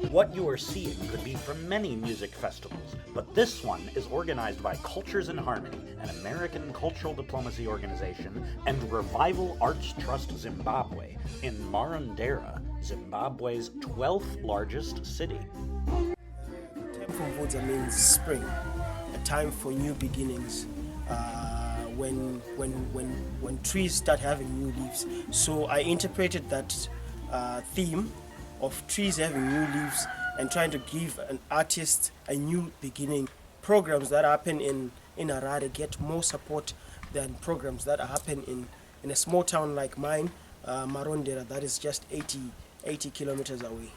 What you are seeing could be from many music festivals, but this one is organized by Cultures in Harmony, an American cultural diplomacy organization, and Revival Arts Trust Zimbabwe in Marondera, Zimbabwe's 12th largest city. Mvudza means spring, a time for new beginnings. When trees start having new leaves. So I interpreted that theme of trees having new leaves and trying to give an artist a new beginning. Programs that happen in Harare get more support than programs that happen in a small town like mine, Marondera, that is just 80 kilometers away.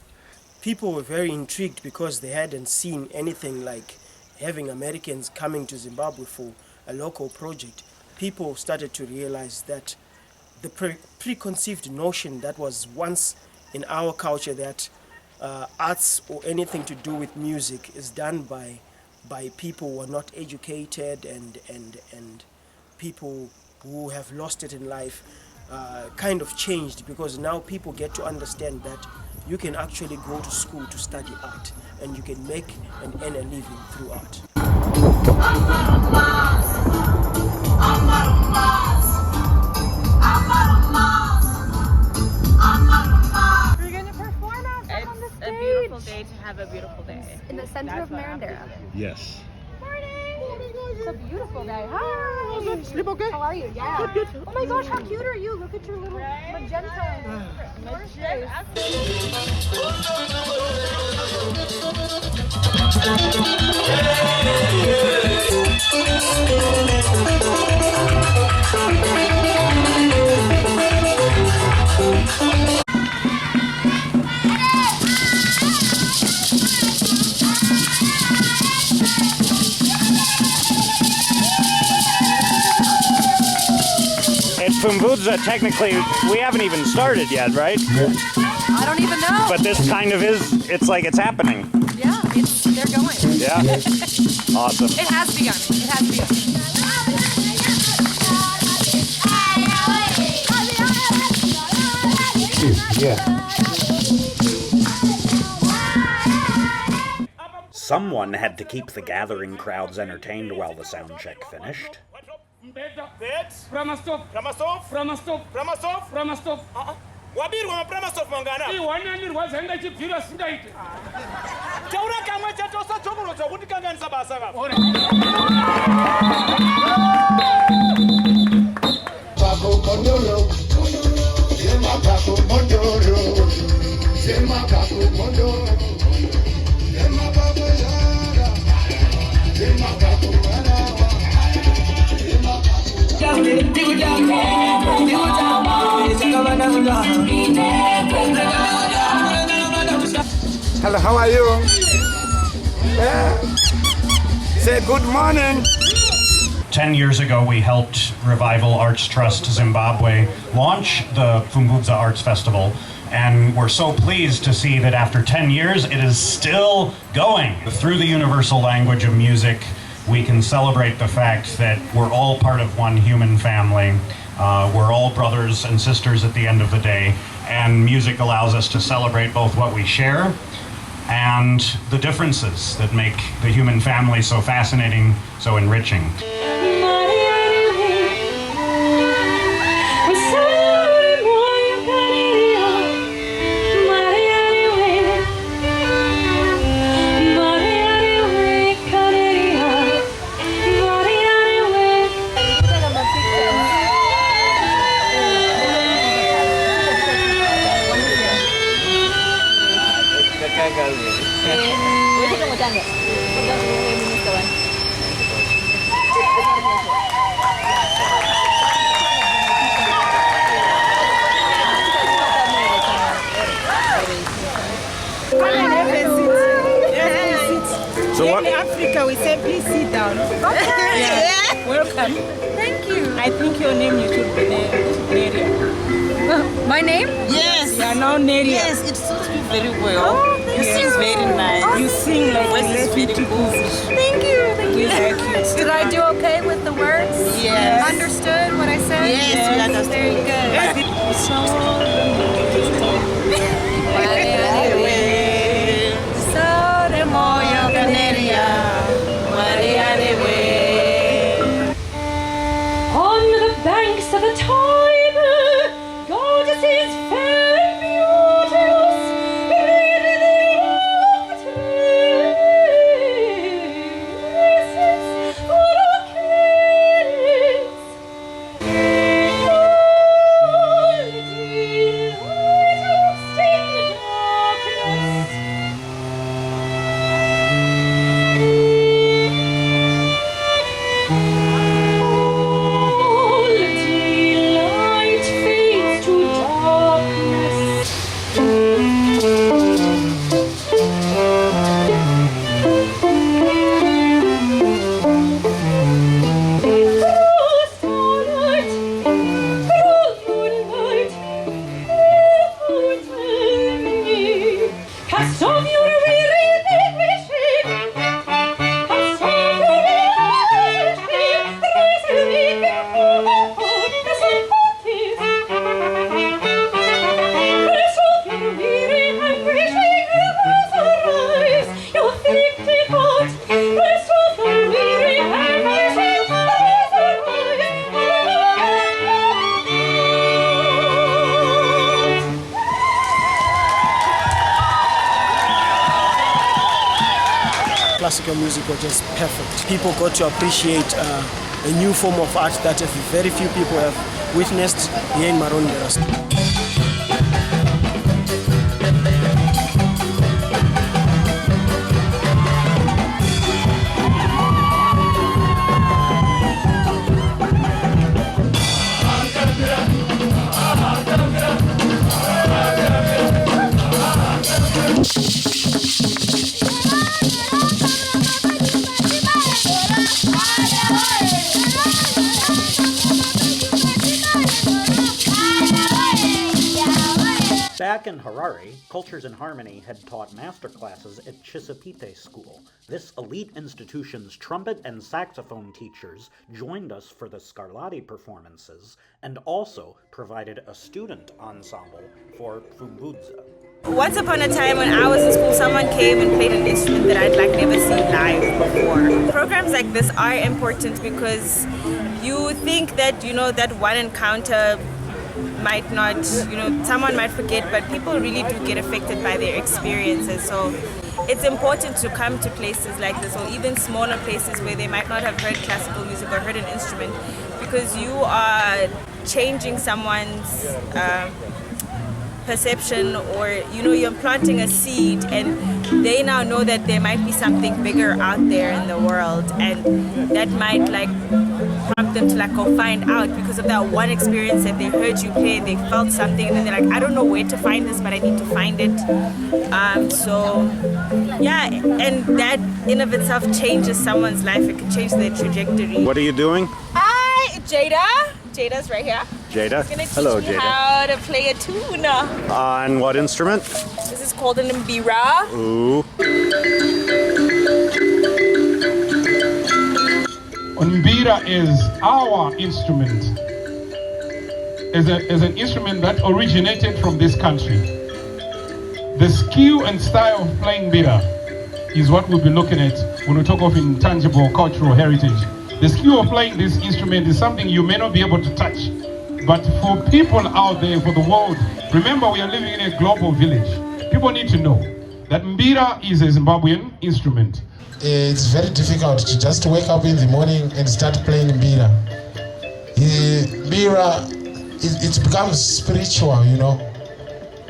People were very intrigued because they hadn't seen anything like having Americans coming to Zimbabwe for a local project. People started to realize that the preconceived notion that was once in our culture that arts or anything to do with music is done by people who are not educated and people who have lost it in life kind of changed, because now people get to understand that you can actually go to school to study art and you can make and earn a living through art. We're going to perform outside on the stage. It's a beautiful day to have a beautiful day. In the center of Marondera. Yes. Morning! It's a beautiful day. Hi! Sleep okay? How are you? Yeah. Good. Oh my gosh, how cute are you? Look at your little magenta. It's Pumvudza, technically, we haven't even started yet, right? I don't even know. But this kind of is, it's like it's happening. Yeah, they're going. Yeah? Awesome. It has begun. It has begun. Someone had to keep the gathering crowds entertained while the sound check finished. Wabirwa Pramastov mangana. Iwanyanirwa zanga chibvira singaite. Taura kamwe chatosa chokurodza kuti kanganisa basa ka. Paco Mondoro. Zema Paco Mondoro. Zema Paco Mondoro. Zema Paco Yara. Zema Paco Yara. Hello, how are you? Yeah. Say good morning. 10 years ago, we helped Revival Arts Trust Zimbabwe launch the Pumvudza Arts Festival, and we're so pleased to see that after 10 years, it is still going. Through the universal language of music, we can celebrate the fact that we're all part of one human family. We're all brothers and sisters at the end of the day, and music allows us to celebrate both what we share and the differences that make the human family so fascinating, so enriching. So what? In Africa, we say please sit down. Okay. Yeah. Welcome. Thank you. I think your name you should be Neria. My name? Yes. You are now Neria. Yes, it suits me very well. Oh, you sing very nice. You sing like voice is very good. Thank you. Thank you. Like you. Did I do okay with the words? Yes. Understood what I said? Yes, we understood. Very good. Classical music was just perfect. People got to appreciate a new form of art that very few people have witnessed here in Marondera. Back in Harare, Cultures in Harmony had taught masterclasses at Chisipite School. This elite institution's trumpet and saxophone teachers joined us for the Scarlatti performances and also provided a student ensemble for Fumbudza. Once upon a time when I was in school, someone came and played an instrument that I'd never seen live before. Programs like this are important because you think that, that one encounter might not, someone might forget, but people really do get affected by their experiences. So it's important to come to places like this, or even smaller places where they might not have heard classical music or heard an instrument, because you are changing someone's perception, or you're planting a seed, and they now know that there might be something bigger out there in the world, and that might prompt them to go find out because of that one experience that they heard you play, they felt something, and then they're like, I don't know where to find this, but I need to find it. And that in of itself changes someone's life. It can change their trajectory. What are you doing? Hi, Jada's right here. Jada. Gonna teach Hello, me Jada. how to play a tune. On what instrument? This is called an mbira. Ooh. Mbira is our instrument. Is an instrument that originated from this country. The skill and style of playing mbira is what we'll be looking at when we talk of intangible cultural heritage. The skill of playing this instrument is something you may not be able to touch. But for people out there, for the world, remember we are living in a global village. People need to know that mbira is a Zimbabwean instrument. It's very difficult to just wake up in the morning and start playing mbira. Mbira, it becomes spiritual,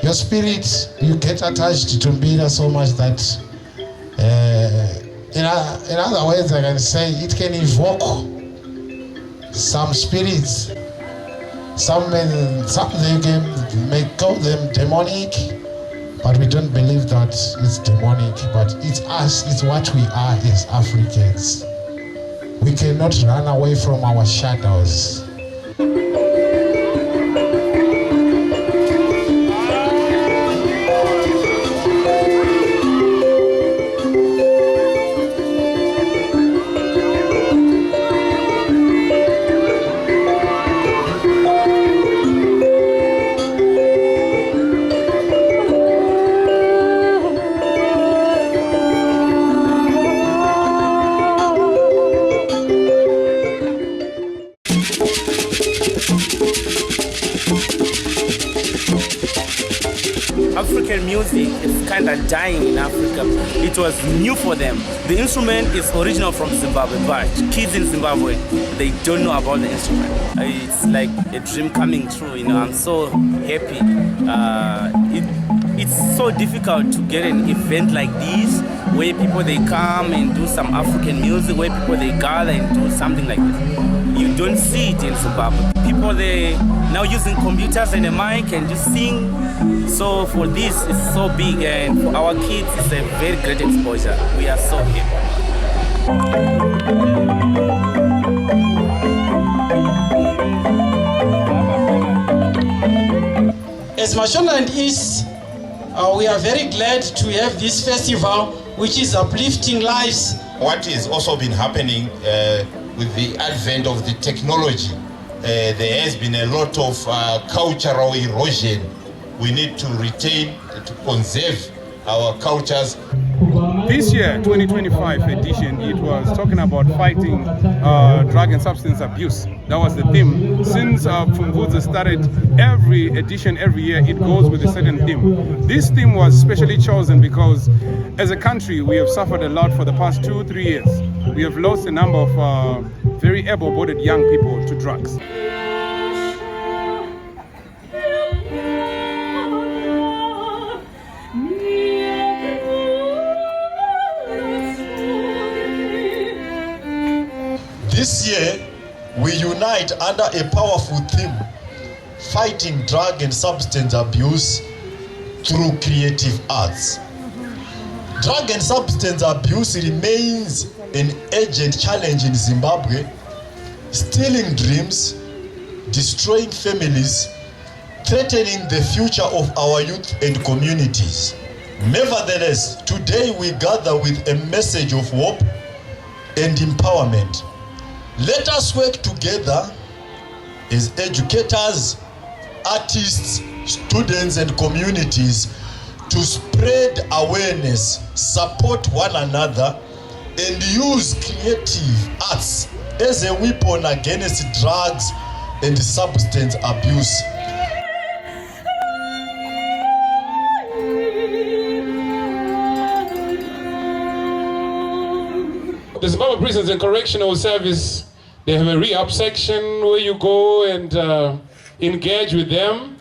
Your spirit, you get attached to mbira so much that, in other words, I can say it can evoke some spirits. Some may call them demonic, but we don't believe that it's demonic. But it's us, it's what we are as Africans. We cannot run away from our shadows. African music is kind of dying in Africa. It was new for them. The instrument is original from Zimbabwe, but kids in Zimbabwe, they don't know about the instrument. It's like a dream coming true, I'm so happy. It's so difficult to get an event like this, where people they come and do some African music, where people they gather and do something like this. You don't see it in Zimbabwe. People they now using computers and a mic and just sing. So for this, it's so big, and for our kids, it's a very great exposure. We are so happy. As Mashonaland is We are very glad to have this festival, which is uplifting lives. What has also been happening with the advent of the technology, there has been a lot of cultural erosion. We need to retain, to conserve our cultures. This year, 2025 edition, it was talking about fighting drug and substance abuse. That was the theme. Since Pfumvudza started, every edition, every year, it goes with a certain theme. This theme was specially chosen because as a country, we have suffered a lot for the past 2-3 years. We have lost a number of very able-bodied young people to drugs. This year, we unite under a powerful theme, fighting drug and substance abuse through creative arts. Drug and substance abuse remains an urgent challenge in Zimbabwe, stealing dreams, destroying families, threatening the future of our youth and communities. Nevertheless, today we gather with a message of hope and empowerment. Let us work together as educators, artists, students, and communities to spread awareness, support one another, and use creative arts as a weapon against drugs and substance abuse. The Zimbabwe Prisons and Correctional Service, they have a rehab section where you go and engage with them.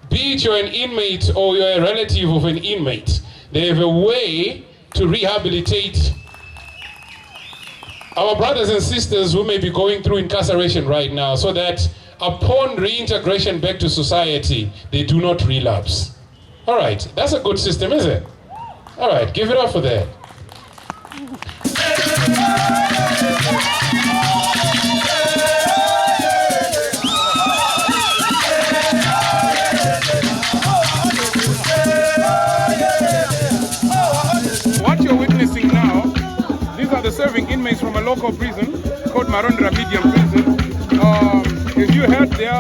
Be it you're an inmate or you're a relative of an inmate, they have a way to rehabilitate our brothers and sisters who may be going through incarceration right now, so that upon reintegration back to society, they do not relapse. All right, that's a good system, isn't it? All right, give it up for that. What you're witnessing now, these are the serving inmates from a local prison called Marondera Medium Prison. As you heard, their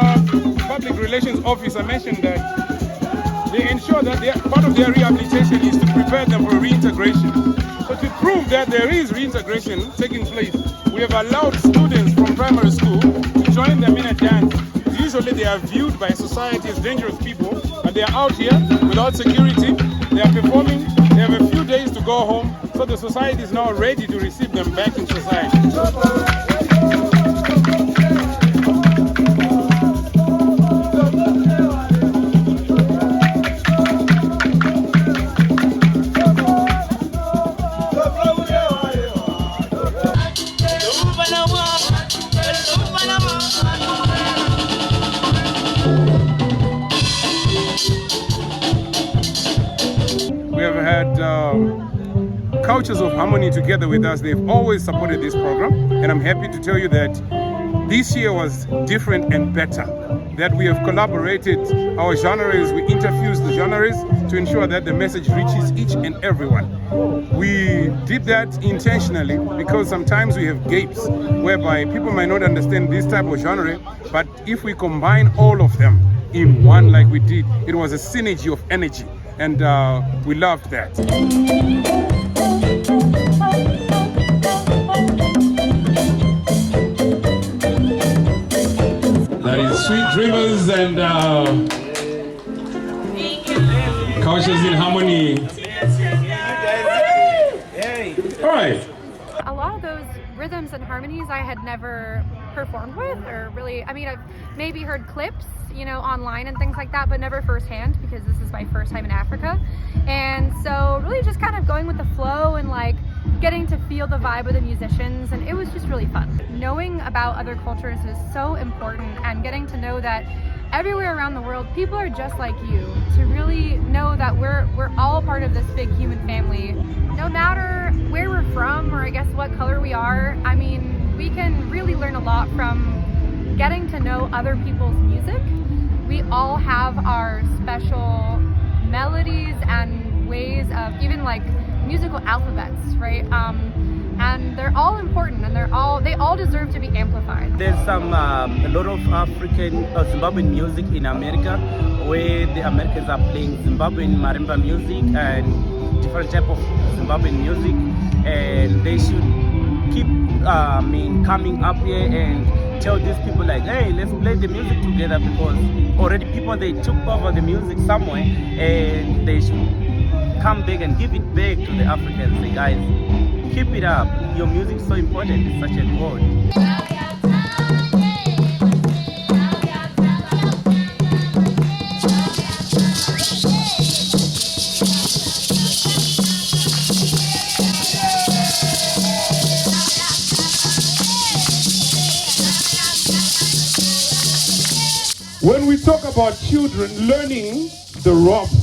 public relations officer mentioned that they ensure that part of their rehabilitation is to prepare them for reintegration. So to prove that there is reintegration taking place, we have allowed students from primary school to join them in a dance. Usually they are viewed by society as dangerous people, and they are out here without security. They are performing, they have a few days to go home, so the society is now ready to receive them back in society. We have had Cultures of Harmony together with us. They've always supported this program, and I'm happy to tell you that this year was different and better. That we have collaborated our genres, we interfused the genres to ensure that the message reaches each and everyone. We did that intentionally because sometimes we have gaps whereby people might not understand this type of genre, but if we combine all of them in one like we did, it was a synergy of energy, and we loved that. That is Sweet Dreamers and Cultures in Harmony. All right. A lot of those rhythms and harmonies I had never performed with, or really, I mean, I've maybe heard clips, you know, online and things like that, but never firsthand because this is my first time in Africa. And so really just kind of going with the flow and like getting to feel the vibe of the musicians, and it was just really fun. Knowing about other cultures is so important, and getting to know that everywhere around the world people are just like you, to really know that we're all part of this big human family. No matter where we're from, or I guess what color we are, I mean, we can really learn a lot from getting to know other people's music. We all have our special melodies and ways of even like musical alphabets, right? And they're all important, and they all deserve to be amplified. There's a lot of African Zimbabwean music in America, where the Americans are playing Zimbabwean marimba music and different type of Zimbabwean music, and they should keep coming up here and tell these people like, hey, let's play the music together, because already people, they took over the music somewhere, and they should come back and give it back to the Africans. Say, guys, keep it up. Your music is so important. It's such a god. When we talk about children learning the ropes,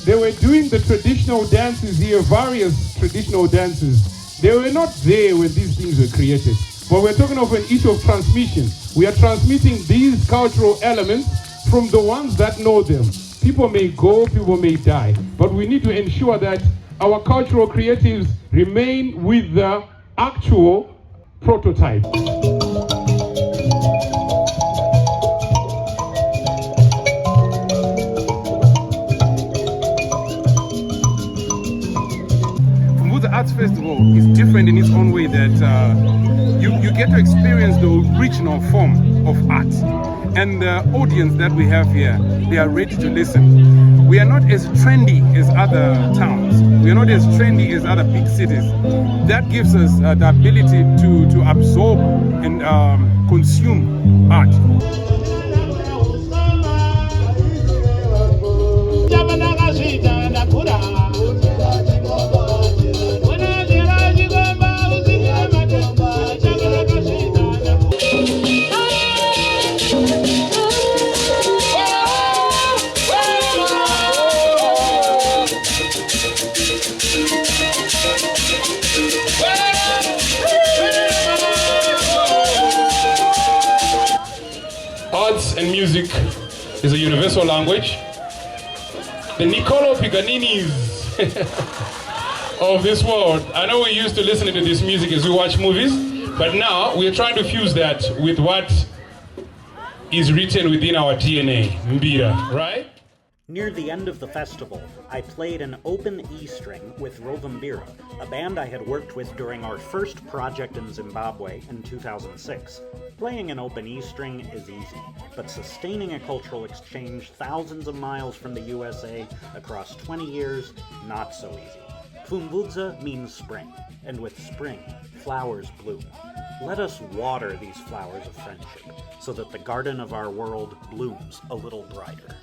they were doing the traditional dances here, various traditional dances. They were not there when these things were created. But we're talking of an issue of transmission. We are transmitting these cultural elements from the ones that know them. People may go, people may die, but we need to ensure that our cultural creatives remain with the actual prototype. Arts Festival is different in its own way that you get to experience the original form of art. And the audience that we have here, they are ready to listen. We are not as trendy as other towns. We are not as trendy as other big cities. That gives us the ability to absorb and consume art. Arts and music is a universal language. The Niccolo Paganinis of this world. I know we used to listen to this music as we watch movies, but now we're trying to fuse that with what is written within our DNA, Mbira, right? Near the end of the festival, I played an open E string with Rovimbira, a band I had worked with during our first project in Zimbabwe in 2006. Playing an open E string is easy, but sustaining a cultural exchange thousands of miles from the USA across 20 years, not so easy. Pfumvudza means spring, and with spring, flowers bloom. Let us water these flowers of friendship, so that the garden of our world blooms a little brighter.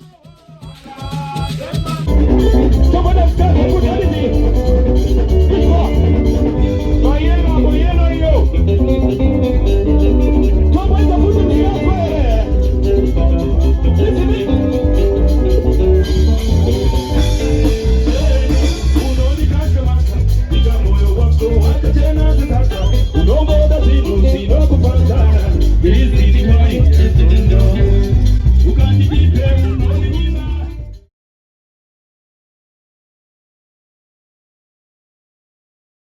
This